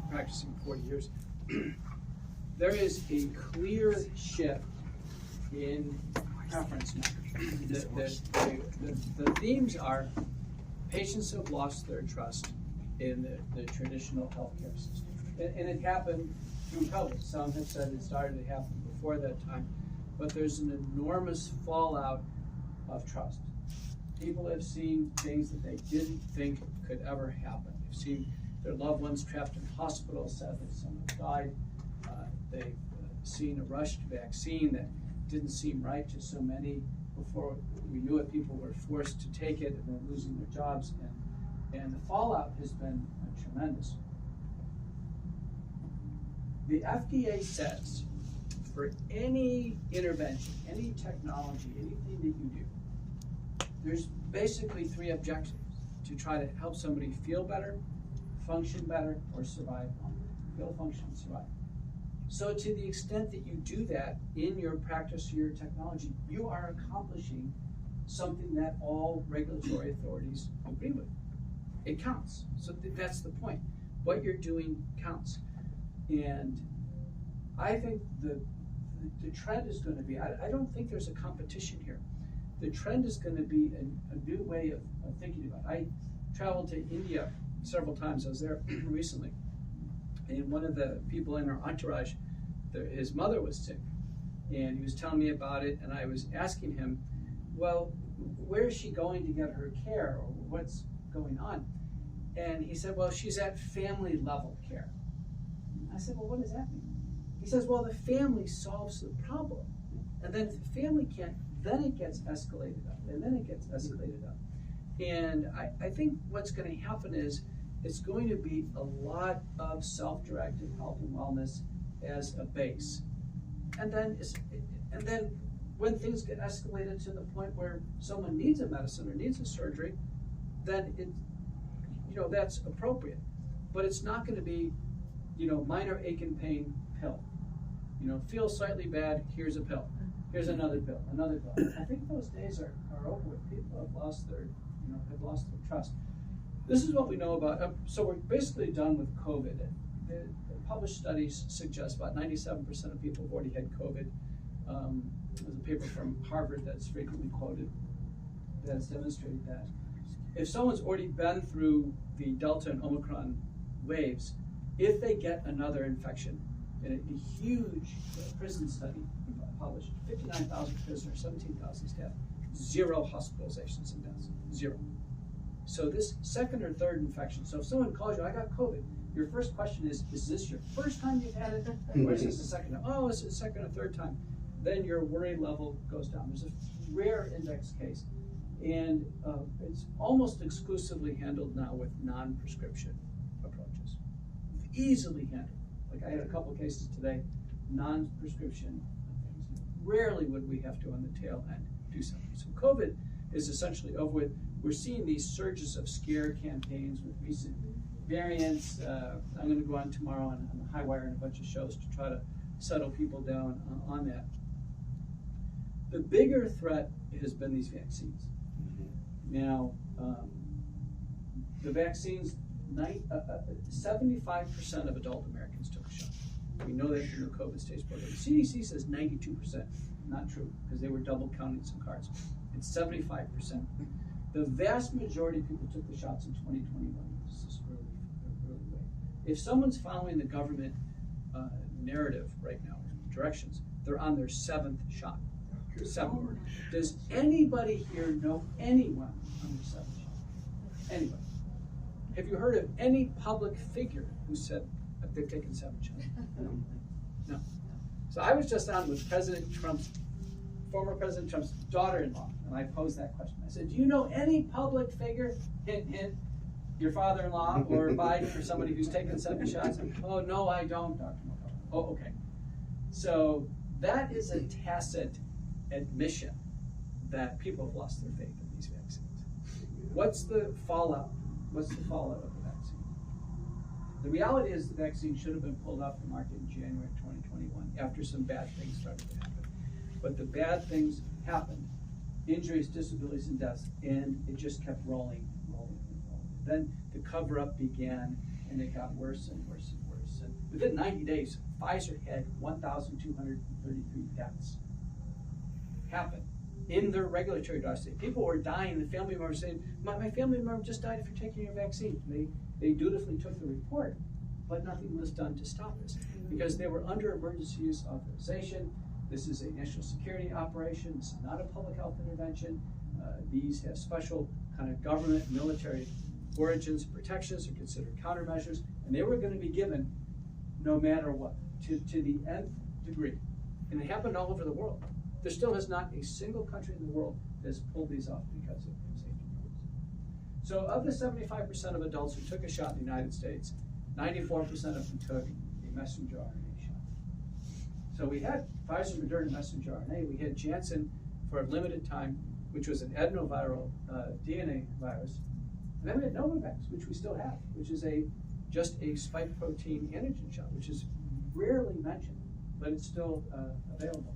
practicing 40 years, there is a clear shift in preference now. The themes are patients have lost their trust in the traditional healthcare system. And it happened through COVID. Some have said it started to happen before that time, but there's an enormous fallout of trust. People have seen things that they didn't think could ever happen. They've seen their loved ones trapped in hospitals, sadly some have died. They've seen a rushed vaccine that didn't seem right to so many. Before we knew it, people were forced to take it and were losing their jobs, and the fallout has been tremendous. The FDA says for any intervention, any technology, anything that you do, there's basically 3 objectives: to try to help somebody feel better, function better, or survive longer. Feel, function, survive. So to the extent that you do that in your practice or your technology, you are accomplishing something that all regulatory authorities agree with. It counts. So that's the point. What you're doing counts. And I think the trend is going to be, I don't think there's a competition here. The trend is going to be a new way of thinking about it. I traveled to India several times. I was there recently. And one of the people in our entourage, his mother was sick, and he was telling me about it, and I was asking him, well, where is she going to get her care, or what's going on? And he said, well, she's at family level care. I said, well, what does that mean? He says, well, the family solves the problem, and then if the family can't, then it gets escalated up, and then it gets escalated up. And I think what's going to happen is it's going to be a lot of self-directed health and wellness as a base. And then when things get escalated to the point where someone needs a medicine or needs a surgery, then that's appropriate. But it's not going to be, minor ache and pain pill. Feel slightly bad, here's a pill. Here's another pill, another pill. I think those days are over with. People have lost their trust. This is what we know about, so we're basically done with COVID. The published studies suggest about 97% of people have already had COVID. There's a paper from Harvard that's frequently quoted that has demonstrated that. If someone's already been through the Delta and Omicron waves, if they get another infection, in a huge prison study published, 59,000 prisoners, 17,000 staff, 0 hospitalizations and deaths, 0. So this second or third infection, so if someone calls you, I got COVID, your first question is this your first time you've had it? Or is this the second time? Oh, it's the second or third time. Then your worry level goes down. There's a rare index case, and it's almost exclusively handled now with non-prescription approaches. Easily handled. Like I had a couple cases today, non-prescription things. Rarely would we have to, on the tail end, do something. So COVID is essentially over with. We're seeing these surges of scare campaigns with recent variants. I'm going to go on tomorrow on the High Wire and a bunch of shows to try to settle people down on that. The bigger threat has been these vaccines. Now, the vaccines, 75% of adult Americans took a shot. We know that from the COVID stage program. The CDC says 92%. Not true, because they were double counting some cards. It's 75%. The vast majority of people took the shots in 2021. This is early way. If someone's following the government narrative right now, directions, they're on their 7th shot. 7th. Does anybody here know anyone on their 7th shot? Anybody? Have you heard of any public figure who said they've taken 7 shots? No. So I was just on with former President Trump's daughter-in-law, and I posed that question. I said, do you know any public figure, hint, hint, your father-in-law or Biden or somebody who's taken 7 shots? Oh, no, I don't, Dr. McCullough. Oh, okay. So that is a tacit admission that people have lost their faith in these vaccines. What's the fallout? What's the fallout of the vaccine? The reality is the vaccine should have been pulled off the market in January 2021 after some bad things started to happen. But the bad things happened, injuries, disabilities, and deaths, and it just kept rolling. Then the cover-up began, and it got worse and worse and worse. And within 90 days, Pfizer had 1,233 deaths happen in their regulatory dossier. People were dying, the family members saying, my family member just died after taking your vaccine. They dutifully took the report, but nothing was done to stop this because they were under emergency use authorization. This is a national security operation. This is not a public health intervention. These have special kind of government, military origins, protections are considered countermeasures, and they were going to be given no matter what, to the nth degree. And they happened all over the world. There still is not a single country in the world that has pulled these off because of safety rules. So of the 75% of adults who took a shot in the United States, 94% of them took a messenger RNA shot. So we had Pfizer, Moderna, messenger RNA. We had Janssen for a limited time, which was an adenoviral DNA virus. And then we had Novavax, which we still have, which is just a spike protein antigen shot, which is rarely mentioned, but it's still available.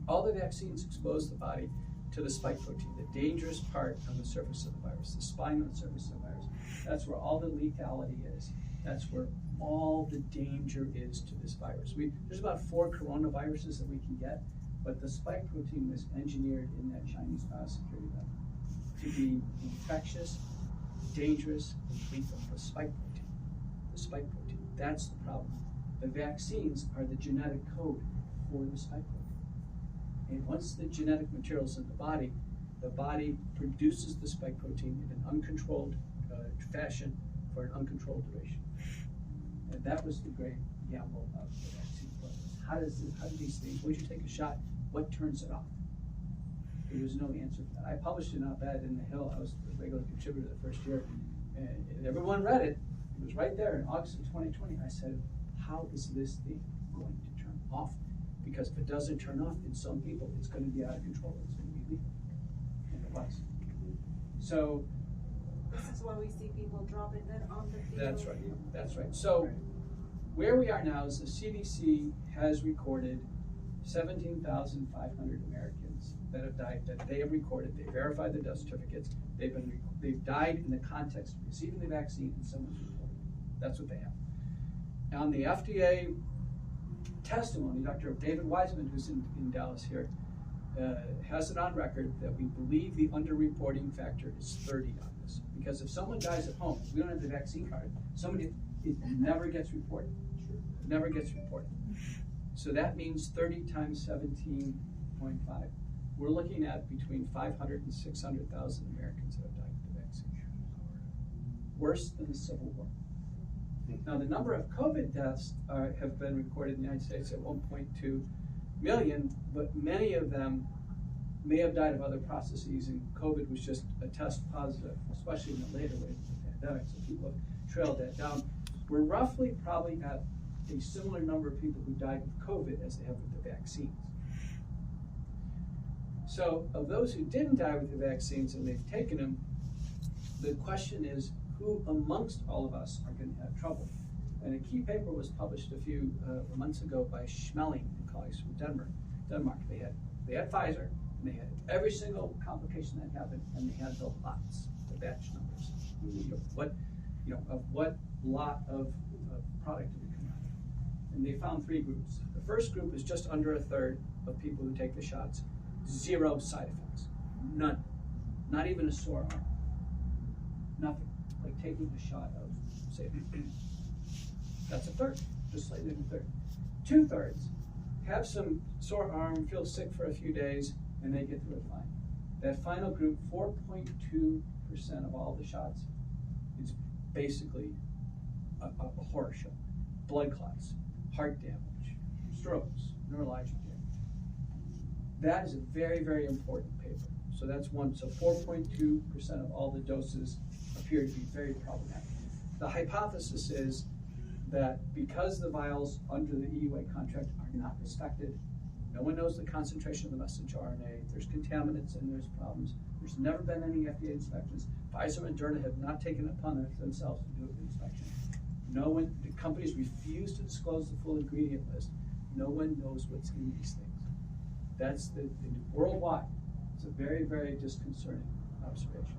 All the vaccines expose the body to the spike protein, the dangerous part of the surface of the virus, the spine on the surface of the virus. That's where all the lethality is. That's where all the danger is to this virus. There's about 4 coronaviruses that we can get, but the spike protein was engineered in that Chinese biosecurity lab to be infectious, dangerous, and lethal. The spike protein. The spike protein. That's the problem. The vaccines are the genetic code for the spike protein. And once the genetic material is in the body produces the spike protein in an uncontrolled fashion for an uncontrolled duration. And that was the great gamble of the vaccine program. How do these things, once you take a shot, what turns it off? There was no answer for that. I published an op-ed in The Hill. I was a regular contributor the first year, and everyone read it. It was right there in August of 2020. I said, how is this thing going to turn off? Because if it doesn't turn off in some people, it's going to be out of control. It's going to be lethal. And it was. So this is why we see people dropping dead on the field. That's right. That's right. So where we are now is the CDC has recorded 17,500 Americans that have died, that they have recorded. They verified their death certificates. They've died in the context of receiving the vaccine and someone's reported. That's what they have. On the FDA testimony, Dr. David Wiseman, who's in Dallas here, has it on record that we believe the underreporting factor is 30 on this. Because if someone dies at home, we don't have the vaccine card, it never gets reported. It never gets reported. So that means 30 times 17.5. We're looking at between 500 and 600,000 Americans that have died of the vaccine. Worse than the Civil War. Now, the number of COVID deaths have been recorded in the United States at 1.2 million, but many of them may have died of other processes, and COVID was just a test positive, especially in the later wave of the pandemic, so people have trailed that down. We're roughly probably at a similar number of people who died with COVID as they have with the vaccines. So, of those who didn't die with the vaccines and they've taken them, the question is, who amongst all of us are going to have trouble? And a key paper was published a few months ago by Schmeling and colleagues from Denmark. They had Pfizer, and they had every single complication that happened, and they had the lots, the batch numbers. Of what lot of product did it come out of? And they found 3 groups. The first group is just under a third of people who take the shots. 0 side effects, none, not even a sore arm, nothing. Like taking a shot of, say, that's a third, just slightly over a third. 2/3 have some sore arm, feel sick for a few days, and they get through it fine. That final group, 4.2% of all the shots, it's basically a horror show. Blood clots, heart damage, strokes, neurologic damage. That is a very, very important paper. So that's one. So 4.2% of all the doses appear to be very problematic. The hypothesis is that because the vials under the EUA contract are not respected, no one knows the concentration of the messenger RNA, there's contaminants and there's problems. There's never been any FDA inspections. Pfizer and Moderna have not taken it upon themselves to do an inspection. The companies refuse to disclose the full ingredient list. No one knows what's in these things. That's worldwide. It's a very, very disconcerting observation.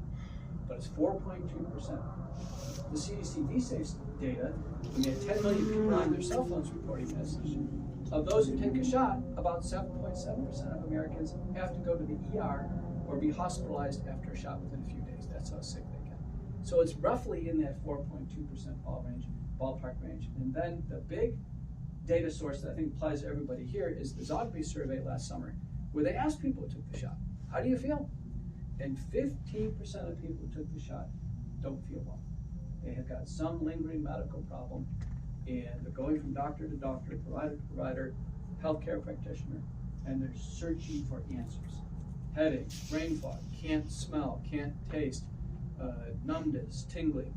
But it's 4.2%. The CDC data, when they had 10 million people on their cell phones reporting this, of those who take a shot, about 7.7% of Americans have to go to the ER or be hospitalized after a shot within a few days. That's how sick they get. So it's roughly in that 4.2% ballpark range. And then the big data source that I think applies to everybody here is the Zogby survey last summer, where they asked people who took the shot, how do you feel? And 15% of people who took the shot don't feel well. They have got some lingering medical problem, and they're going from doctor to doctor, provider to provider, healthcare practitioner, and they're searching for answers. Headache, brain fog, can't smell, can't taste, numbness, tingling.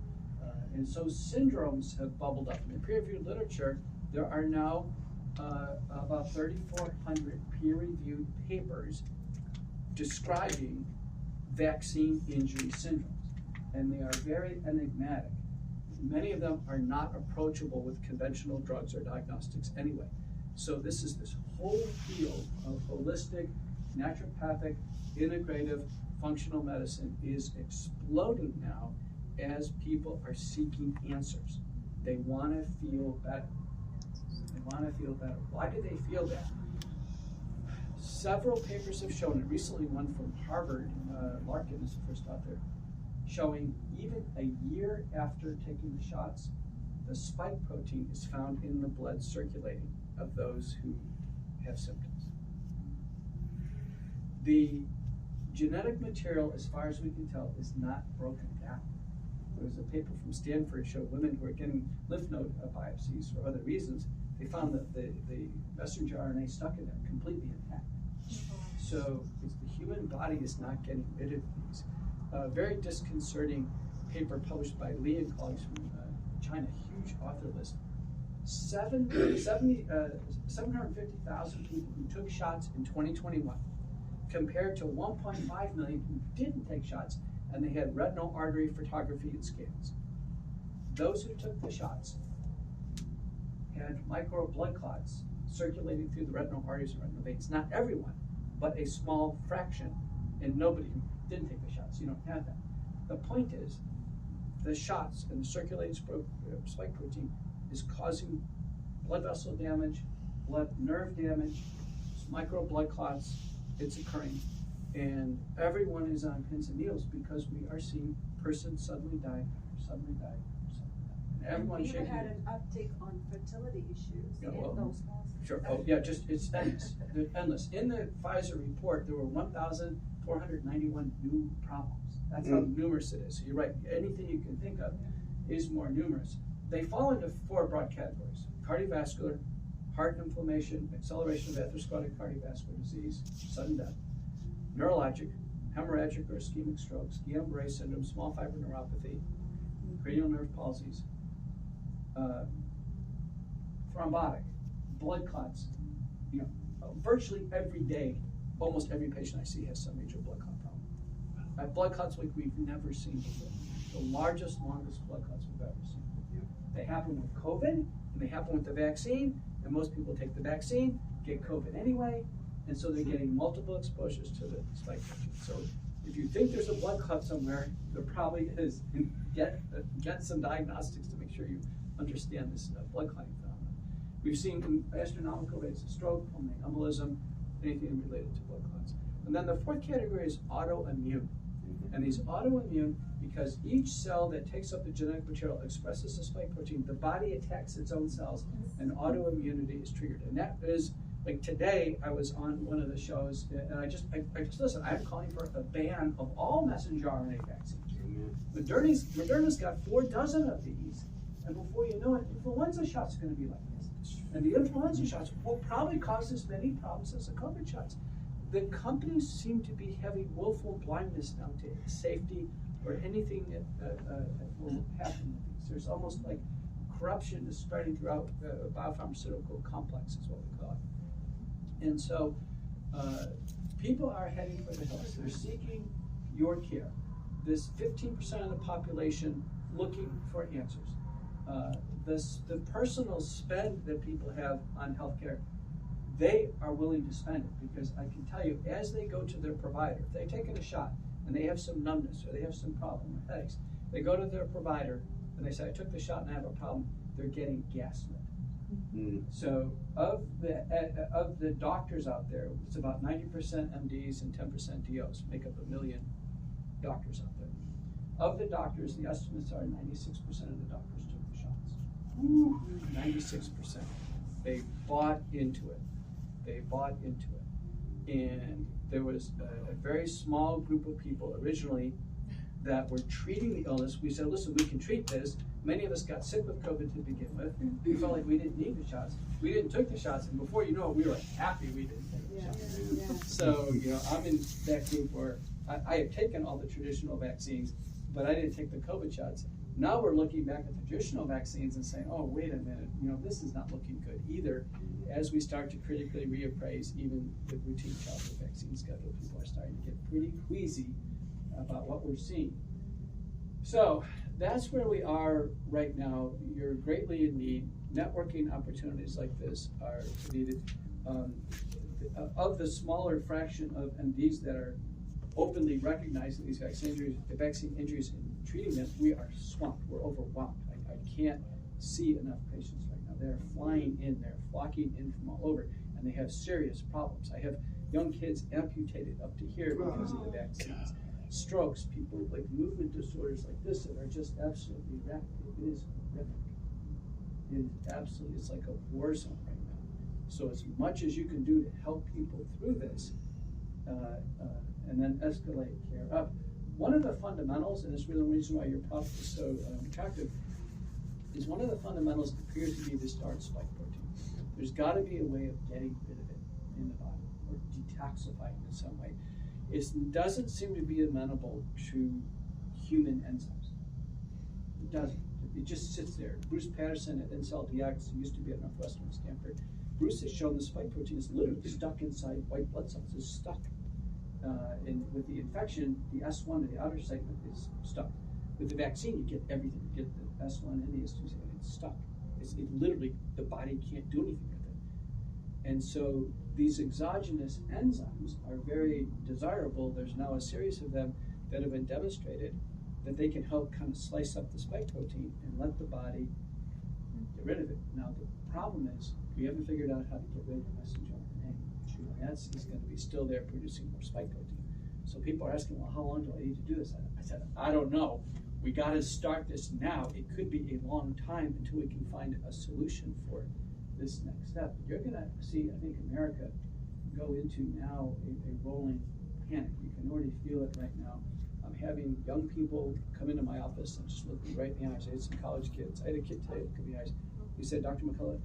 And so syndromes have bubbled up. In the peer-reviewed literature, there are now about 3,400 peer-reviewed papers describing vaccine injury syndromes. And they are very enigmatic. Many of them are not approachable with conventional drugs or diagnostics anyway. So this whole field of holistic, naturopathic, integrative, functional medicine is exploding now as people are seeking answers. They want to feel better. They want to feel better. Why do they feel better? Several papers have shown it. Recently, one from Harvard, Larkin is the first author, showing even a year after taking the shots, the spike protein is found in the blood circulating of those who have symptoms. The genetic material, as far as we can tell, is not broken down. There was a paper from Stanford showed women who are getting lymph node biopsies for other reasons. They found that the messenger RNA stuck in there completely intact. So the human body is not getting rid of these. Very disconcerting paper published by Li and colleagues from China, huge author list. 750,000 people who took shots in 2021 compared to 1.5 million who didn't take shots, and they had retinal artery photography and scans. Those who took the shots had micro blood clots circulating through the retinal arteries and retinal veins. Not everyone, but a small fraction, and nobody who didn't take the shots. You don't have that. The point is, the shots and the circulating spike protein is causing blood vessel damage, blood nerve damage, micro blood clots. It's occurring, and everyone is on pins and needles because we are seeing person suddenly die, suddenly die, suddenly die. And everyone we even shaking. had an uptick on fertility issues Yeah, in well, those small Sure. cities. Oh, yeah. Just it's endless. They're endless. In the Pfizer report, there were 1,491 new problems. That's how numerous it is. So you're right. Anything you can think of is more numerous. They fall into four broad categories: cardiovascular, heart inflammation, acceleration of atherosclerotic cardiovascular disease, sudden death; neurologic, hemorrhagic or ischemic strokes, Guillain-Barré syndrome, small fiber neuropathy, cranial nerve palsies, thrombotic, blood clots. You know, virtually every day, almost every patient I see has some major blood clot problem. Blood clots like we've never seen before. The largest, longest blood clots we've ever seen. They happen with COVID, and they happen with the vaccine, and most people take the vaccine, get COVID anyway, and so they're getting multiple exposures to the spike protein. So if you think there's a blood clot somewhere, there probably is. Get some diagnostics to make sure you understand this blood clotting phenomenon. We've seen astronomical rates of stroke, pulmonary embolism, anything related to blood clots. And then the fourth category is autoimmune. And these autoimmune, because each cell that takes up the genetic material expresses the spike protein, the body attacks its own cells, and autoimmunity is triggered. And that is, like today, I was on one of the shows, and I just listen, I'm calling for a ban of all messenger RNA vaccines. Moderna's got 4 dozen of these, and before you know it, influenza shots are going to be like this. And the influenza shots will probably cause as many problems as the COVID shots. The companies seem to be having willful blindness now to safety or anything that will happen with these. There's almost like corruption is spreading throughout the biopharmaceutical complex, is what we call it. And so people are heading for the hills. They're seeking your care. This 15% of the population looking for answers. The personal spend that people have on healthcare, they are willing to spend it, because I can tell you, as they go to their provider, if they've taken a shot and they have some numbness or they have some problem with headaches, they go to their provider and they say, I took the shot and I have a problem, they're getting gaslit. So of the doctors out there, it's about 90% MDs and 10% DOs, make up 1 million doctors out there. Of the doctors, the estimates are 96% of the doctors took the shots. 96%. They bought into it. They bought into it. And there was a very small group of people originally that were treating the illness. We said, listen, we can treat this. Many of us got sick with COVID to begin with. We felt like we didn't need the shots. We didn't take the shots, and before you know it, we were happy we didn't take the shots. Yeah. So, I'm in that group where I have taken all the traditional vaccines, but I didn't take the COVID shots. Now we're looking back at the traditional vaccines and saying, oh, wait a minute, this is not looking good either. As we start to critically reappraise even the routine childhood vaccine schedule, people are starting to get pretty queasy about what we're seeing. So that's where we are right now. You're greatly in need. Networking opportunities like this are needed. Of the smaller fraction of MDs that are openly recognizing these vaccine injuries and treating them, we are swamped. We're overwhelmed. I can't see enough patients right now. They're flying in, they're flocking in from all over, and they have serious problems. I have young kids amputated up to here because of the vaccines. Strokes, people like movement disorders like this that are just absolutely wrecked. It is horrific. It is absolutely, it's like a war zone right now. So as much as you can do to help people through this, and then escalate care up. One of the fundamentals, and it's really the reason why your product is so attractive, is one of the fundamentals appears to be this dark spike protein. There's got to be a way of getting rid of it in the body, or detoxifying it in some way. It doesn't seem to be amenable to human enzymes. It doesn't. It just sits there. Bruce Patterson at IncelDX, who used to be at Northwestern Stanford, Bruce has shown the spike protein is literally stuck inside white blood cells. It's stuck. And with the infection, the S1 to the outer segment is stuck. With the vaccine, you get everything. You get the S1 and the S2 segment. It's stuck. It literally, the body can't do anything with it. And so these exogenous enzymes are very desirable. There's now a series of them that have been demonstrated that they can help kind of slice up the spike protein and let the body get rid of it. Now, the problem is we haven't figured out how to get rid of the messenger RNA. That's going to be still there producing more spike protein. So people are asking, well, how long do I need to do this? I said, I don't know. We got to start this now. It could be a long time until we can find a solution for this next step. You're going to see, I think, America go into now a rolling panic. You can already feel it right now. I'm having young people come into my office and just look me right in the eyes. I had some college kids. I had a kid today look in the eyes. He said, Dr. McCullough,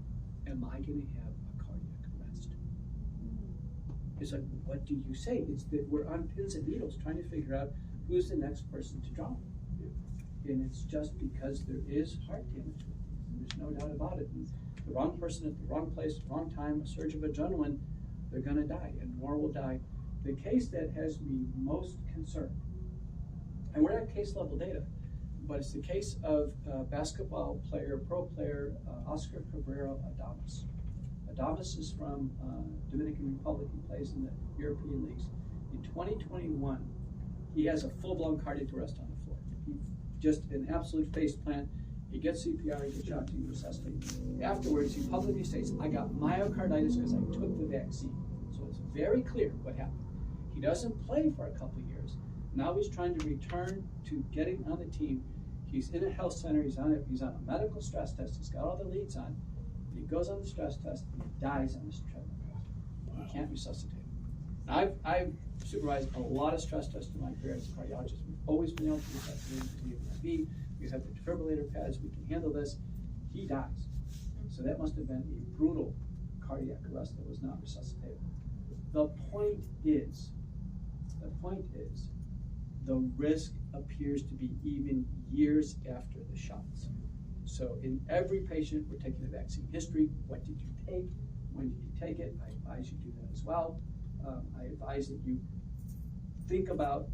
am I going to have a cardiac arrest? It's like, what do you say? It's that we're on pins and needles trying to figure out who's the next person to drown. And it's just because there is heart damage with these. There's no doubt about it. And the wrong person at the wrong place, wrong time, a surge of adrenaline, they're going to die, and more will die. The case that has me most concerned, and we're at case level data, but it's the case of basketball player, pro player, Oscar Cabrera Adames. Adames is from Dominican Republic. He plays in the European leagues. In 2021, he has a full-blown cardiac arrest on the floor. Just an absolute face plant. He gets CPR, he gets shocked, he resuscitates. Afterwards, he publicly states, I got myocarditis because I took the vaccine. So it's very clear what happened. He doesn't play for a couple of years. Now he's trying to return to getting on the team. He's in a health center, he's on a medical stress test, he's got all the leads on. He goes on the stress test, he dies on this treadmill. Wow. He can't resuscitate him. Now, I've supervised a lot of stress tests in my career as a cardiologist. We've always been able to resuscitate him with the IV. We have the defibrillator pads, we can handle this. He dies. So that must have been a brutal cardiac arrest that was not resuscitated. The point is, the risk appears to be even years after the shots. So in every patient, we're taking the vaccine history. What did you take? When did you take it? I advise you do that as well. I advise that you think about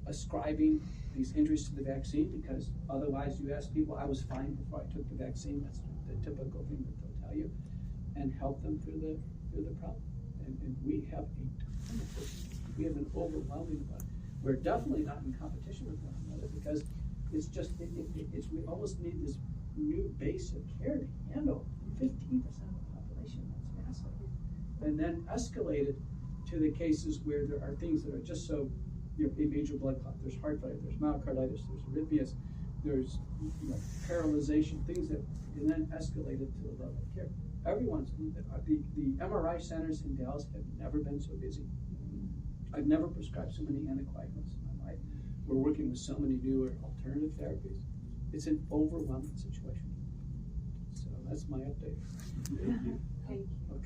ascribing these injuries to the vaccine, because otherwise you ask people, I was fine before I took the vaccine. That's the typical thing that they'll tell you, and help them through the problem. And we have a ton of patients. We have an overwhelming one. We're definitely not in competition with one another, because it's just, it's, we almost need this new base of care to handle 15% of the population. That's massive. And then escalated to the cases where there are things that are just so, a major blood clot, there's heart failure, there's myocarditis, there's arrhythmias, there's paralyzation, things that, and then escalated to the level of care. Everyone's, the MRI centers in Dallas have never been so busy. I've never prescribed so many anticoagulants in my life. We're working with so many newer alternative therapies. It's an overwhelming situation. So that's my update. Thank you. Okay.